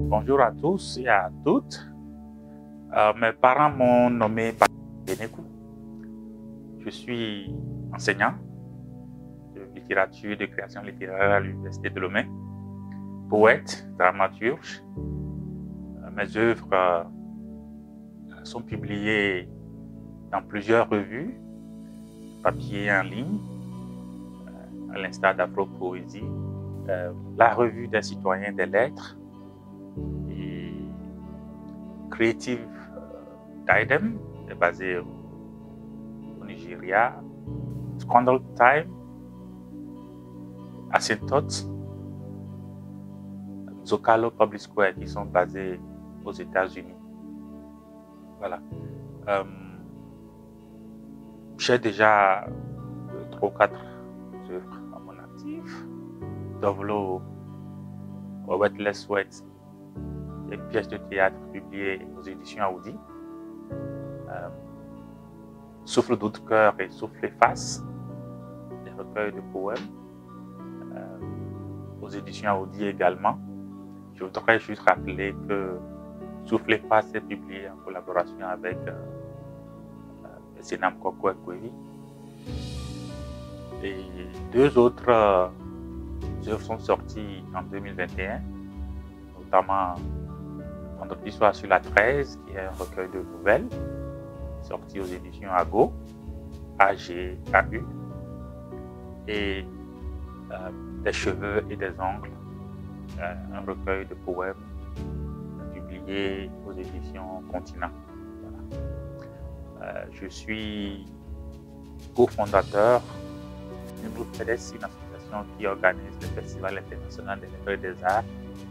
Bonjour à tous et à toutes. Mes parents m'ont nommé Benekou. Je suis enseignant de littérature et de création littéraire à l'Université de Lomé, poète, dramaturge. Mes œuvres sont publiées dans plusieurs revues, papier et en ligne, à l'instar d'Afro-Poésie, la revue des citoyens des lettres, et Creative Diadem, basé au Nigeria, Scandal Time, Asymptote, Zocalo Public Square, qui sont basés aux États-Unis. Voilà. J'ai déjà 3 ou 4 œuvres à mon actif. Dovlo, Wetless Sweat, des pièces de théâtre publiées aux éditions Audi. Souffle d'autres cœur et Souffle et face, des recueils de poèmes, aux éditions Audi également. Je voudrais juste rappeler que Souffle et face est publié en collaboration avec Senam Koko Ekwevi. Et 2 autres œuvres sont sorties en 2021, notamment Vendredi soir sur la 13, qui est un recueil de nouvelles, sorti aux éditions Ago, AGAU, et Des cheveux et des ongles, un recueil de poèmes publié aux éditions Continent. Voilà. Je suis cofondateur du groupe FEDES, une association qui organise le Festival international des lettres et des arts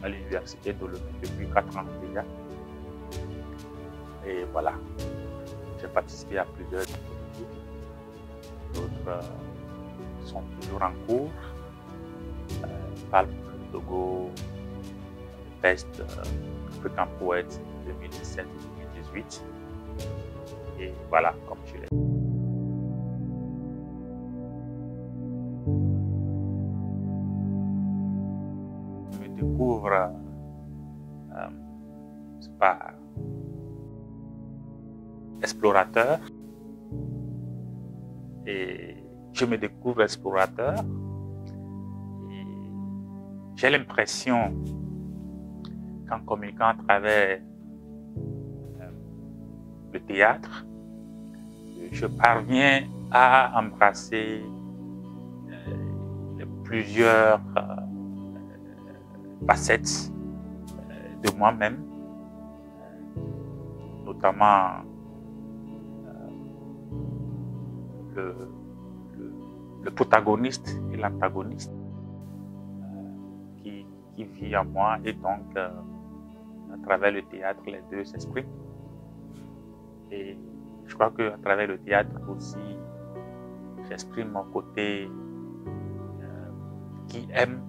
à l'Université de Lomé depuis 4 ans déjà. Et voilà, j'ai participé à plusieurs dispositifs, d'autres sont toujours en cours. Palme Togo, Best African Poet 2017-2018. Et voilà, comme je l'ai dit. Je me découvre, c'est pas explorateur, et je me découvre explorateur. Et j'ai l'impression qu'en communiquant à travers le théâtre, je parviens à embrasser plusieurs facettes de moi-même, notamment le protagoniste et l'antagoniste qui vit en moi, et donc à travers le théâtre, les deux s'expriment. Et je crois qu'à travers le théâtre aussi, j'exprime mon côté qui aime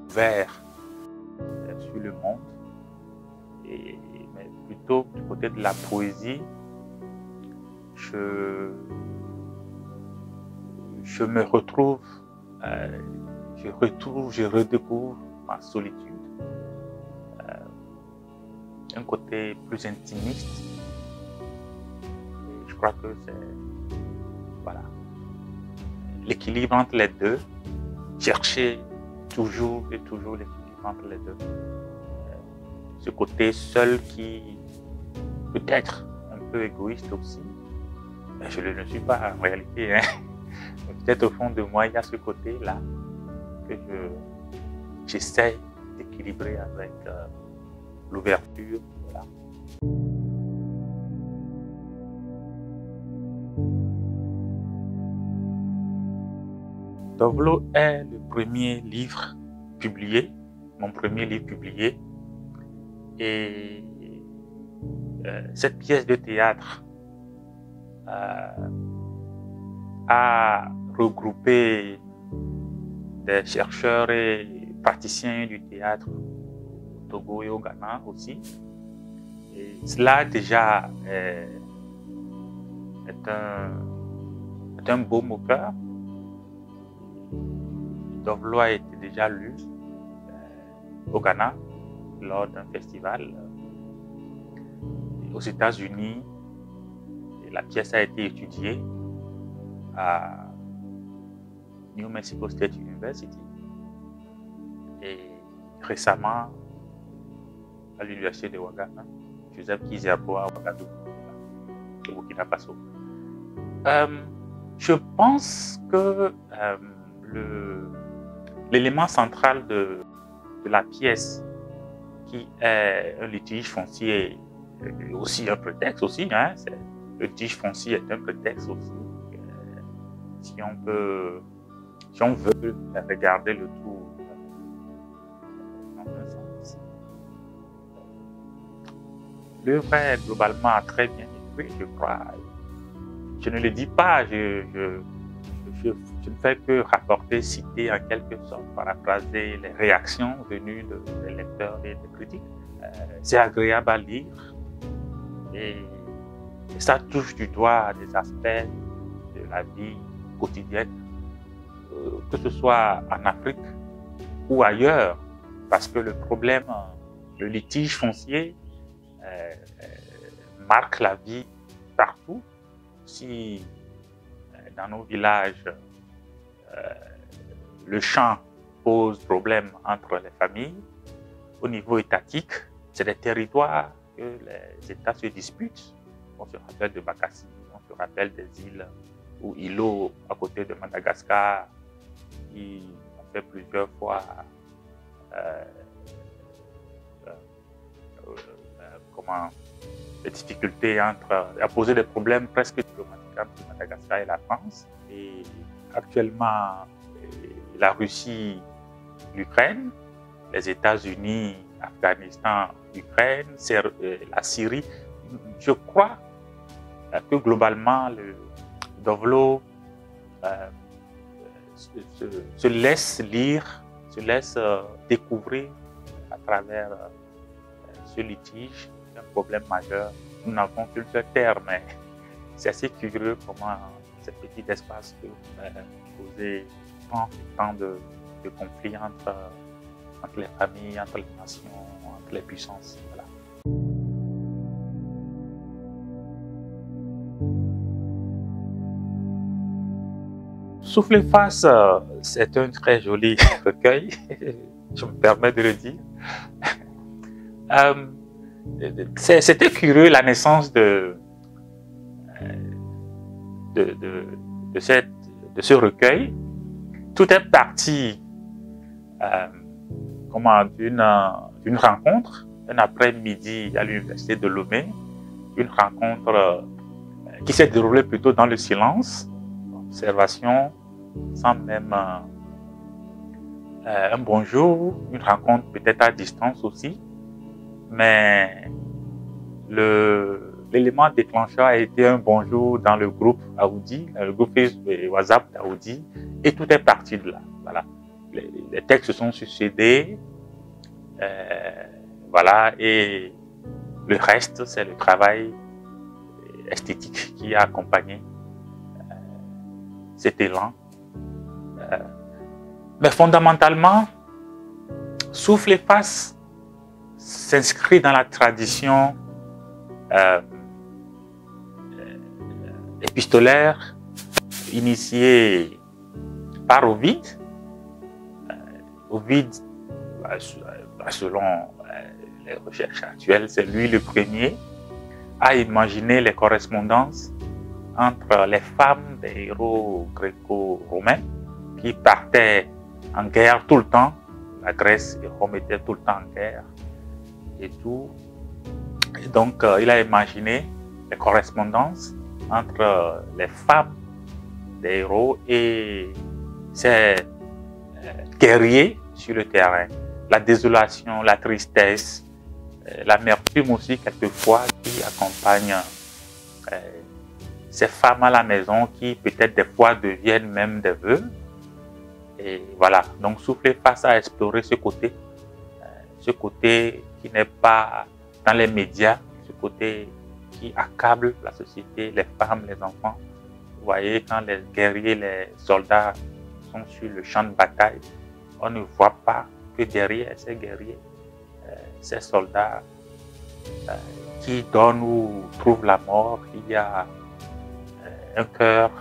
ouvert sur le monde, mais plutôt du côté de la poésie, je me retrouve, je redécouvre ma solitude, un côté plus intimiste. Et je crois que c'est, voilà, l'équilibre entre les deux, chercher toujours et toujours l'équilibre entre les deux. Ce côté seul qui peut être un peu égoïste aussi, mais je ne le suis pas en réalité. Peut-être au fond de moi, il y a ce côté-là que j'essaie d'équilibrer avec l'ouverture. Voilà. Dovlo est le premier livre publié, mon premier livre publié. Et cette pièce de théâtre a regroupé des chercheurs et praticiens du théâtre au Togo et au Ghana aussi. Et cela déjà est un baume au cœur. Dovlo a été déjà lu au Ghana lors d'un festival. Aux États-Unis, la pièce a été étudiée à New Mexico State University et récemment à l'université de Ouagadougou, Joseph Kizerbo à Ouagadougou, au Burkina Faso. Je pense que l'élément central de la pièce, qui est un litige foncier, aussi un prétexte aussi, hein, le litige foncier est un prétexte aussi. Si on veut regarder le tout dans un sens. L'œuvre est globalement très bien écrite, je crois. Je ne le dis pas, je ne fais que rapporter, citer en quelque sorte, paraphraser les réactions venues des lecteurs et des critiques. C'est agréable à lire et ça touche du doigt des aspects de la vie quotidienne, que ce soit en Afrique ou ailleurs, parce que le problème, le litige foncier marque la vie partout. Si dans nos villages, le champ pose problème entre les familles, au niveau étatique, c'est des territoires que les États se disputent. On se rappelle de Bakassi, on se rappelle des îles ou îlots à côté de Madagascar qui ont fait plusieurs fois des difficultés à poser des problèmes presque diplomatiques entre Madagascar et la France. Et actuellement, la Russie, l'Ukraine, les États-Unis, Afghanistan, l'Ukraine, la Syrie. Je crois que globalement, le Dovlo se laisse lire, se laisse découvrir à travers ce litige, un problème majeur. Nous n'avons qu'une seule terre, mais c'est assez curieux comment ce petit espace peut poser tant de conflits entre les familles, entre les nations, entre les puissances. Voilà. Souffler face, c'est un très joli recueil, je me permets de le dire. C'était curieux la naissance de ce recueil. Tout est parti d'une rencontre, un après-midi à l'université de Lomé, une rencontre qui s'est déroulée plutôt dans le silence, observation, sans même un bonjour, une rencontre peut-être à distance aussi, mais l'élément déclencheur a été un bonjour dans le groupe Aoudi, le groupe WhatsApp d'Aoudi, et tout est parti de là. Voilà. Les textes se sont succédés, voilà, et le reste, c'est le travail esthétique qui a accompagné cet élan. Mais fondamentalement, Souffle et Face s'inscrit dans la tradition épistolaire initiée par Ovide. Ovide, selon les recherches actuelles, c'est lui le premier à imaginer les correspondances entre les femmes des héros gréco-romains qui partaient en guerre tout le temps. La Grèce et Rome étaient tout le temps en guerre et tout. Et donc, il a imaginé les correspondances entre les femmes des héros et ces guerriers sur le terrain. La désolation, la tristesse, l'amertume aussi quelquefois qui accompagne ces femmes à la maison qui peut-être des fois deviennent même des veuves. Et voilà, donc Souffle et Face à explorer ce côté qui n'est pas dans les médias, ce côté qui accable la société, les femmes, les enfants. Vous voyez, quand les guerriers, les soldats sont sur le champ de bataille, on ne voit pas que derrière ces guerriers, ces soldats qui donnent ou trouvent la mort, il y a un cœur,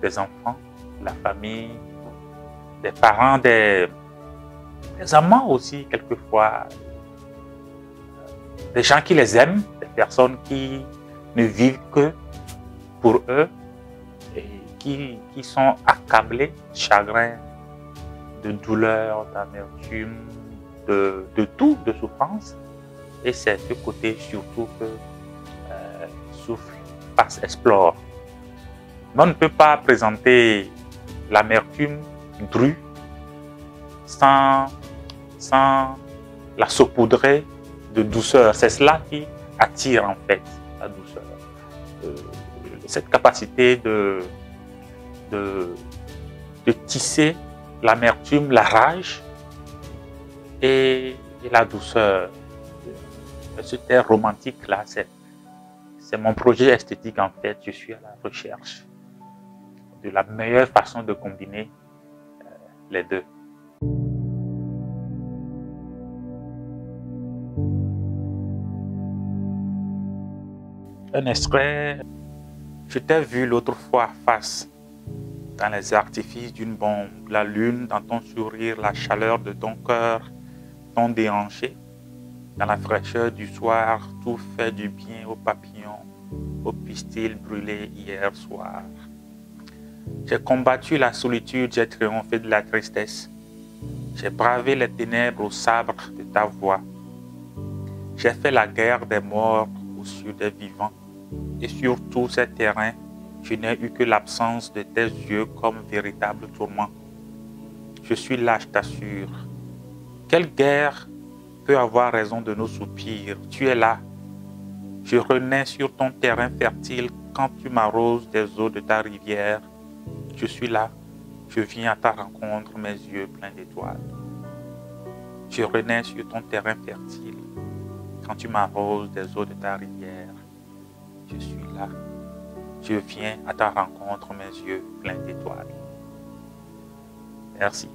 des enfants, la famille, des parents, des amants aussi quelquefois, des gens qui les aiment, des personnes qui ne vivent que pour eux et qui sont accablés de chagrin, de douleur, d'amertume, de tout, de souffrance. Et c'est ce côté surtout que Souffle Face explore. Mais on ne peut pas présenter l'amertume drue sans la saupoudrer de douceur. C'est cela qui attire en fait la douceur. Cette capacité de tisser l'amertume, la rage et la douceur. Ce terre romantique-là, c'est mon projet esthétique en fait. Je suis à la recherche de la meilleure façon de combiner les deux. Un extrait, je t'ai vu l'autre fois face dans les artifices d'une bombe, la lune dans ton sourire, la chaleur de ton cœur, ton déhanché. Dans la fraîcheur du soir, tout fait du bien aux papillons, aux pistils brûlés hier soir. J'ai combattu la solitude, j'ai triomphé de la tristesse. J'ai bravé les ténèbres au sabre de ta voix. J'ai fait la guerre des morts aux cieux des vivants. Et sur tous ces terrains, je n'ai eu que l'absence de tes yeux comme véritable tourment. Je suis là, je t'assure. Quelle guerre peut avoir raison de nos soupirs? Tu es là. Je renais sur ton terrain fertile quand tu m'arroses des eaux de ta rivière. Je suis là. Je viens à ta rencontre, mes yeux pleins d'étoiles. Je renais sur ton terrain fertile quand tu m'arroses des eaux de ta rivière. Je suis là. Je viens à ta rencontre, mes yeux pleins d'étoiles. Merci.